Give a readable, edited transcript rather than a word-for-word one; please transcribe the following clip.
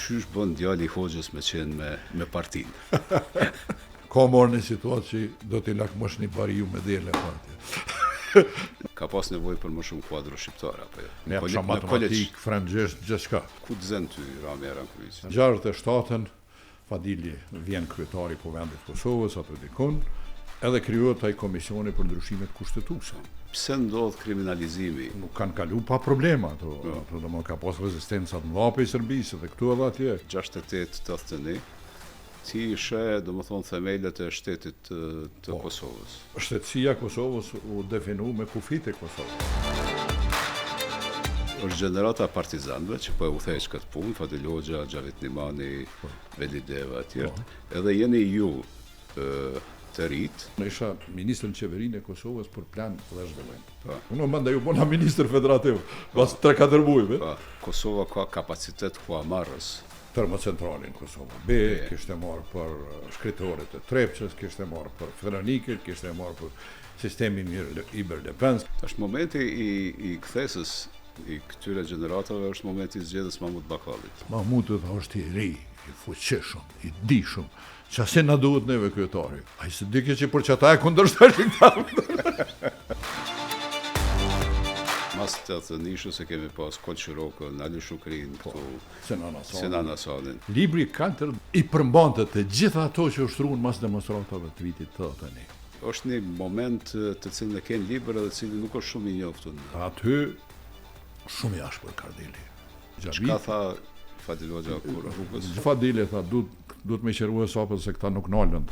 qysh bën djali i Hoxhës me qenë me partinë. Ka marrë një situatë që do t'i lakmosh një bariu me dele partija. Ka pas nevojë për më shumë kuadro shqiptar apo jo? Ne apësha matematik, frangjesht, gjithçka. Ku të zën ty Rami Arankuliç? 67-ën Fadili vjen kryetari po vendit Kosovës atë dikun, edhe krijohet ai komisioni për ndryshimet kushtetuese. Pse ndodh kriminalizimi? Nuk kanë kalu pa problema ato, domethënë ka pas rezistenca të mëdha prej Serbisë dhe këtu edhe atje. 68-81 ti ishe, domethënë, themelet e shtetit të Kosovës. Shtetësia e Kosovës u definu me kufit e Kosovës. Është gjenerata partizanëve që po e udhëheq këtë punë, Fadil Hoxha, Xhavit Nimani, Veli Deva etj. Edhe jeni ju të rit. Unë isha ministër në qeverinë e Kosovës për plan dhe zhvillim. Unë mandaj u bona ministër federativ, pas 3-4 muajve. Kosova ka kapacitet huamarrës. Termocentralin Kosova B, kishte marrë për shkretoret e Trepçës, kishte marrë për Feronikën, kishte marrë për sistemin Iberdefens. Është momenti i kthesës i këtyre gjeneratave, është momenti i zgjedhjes Mahmut Bakallit. Mahmuti është i ri, i fuqishëm, i dishëm, që asë na duhet neve kryetari. Ai se dike që për që ata e kundërshtojnë këta. Mas të të nishës e kemi pas Kol Shirokën, Ali Shukrin, Sinan Hasanin. Libri 4 i përmbante të gjitha ato që ushtruan mas demonstratave të vitit të tani. Është një moment të cilin e ken libër edhe cili nuk është shumë i njoftun. Aty shumë i ashpër Kardeli. Çka tha Fadil Hoxha kur rrugës? Fadili tha, duhet me qërua sapën se këta nuk nalën.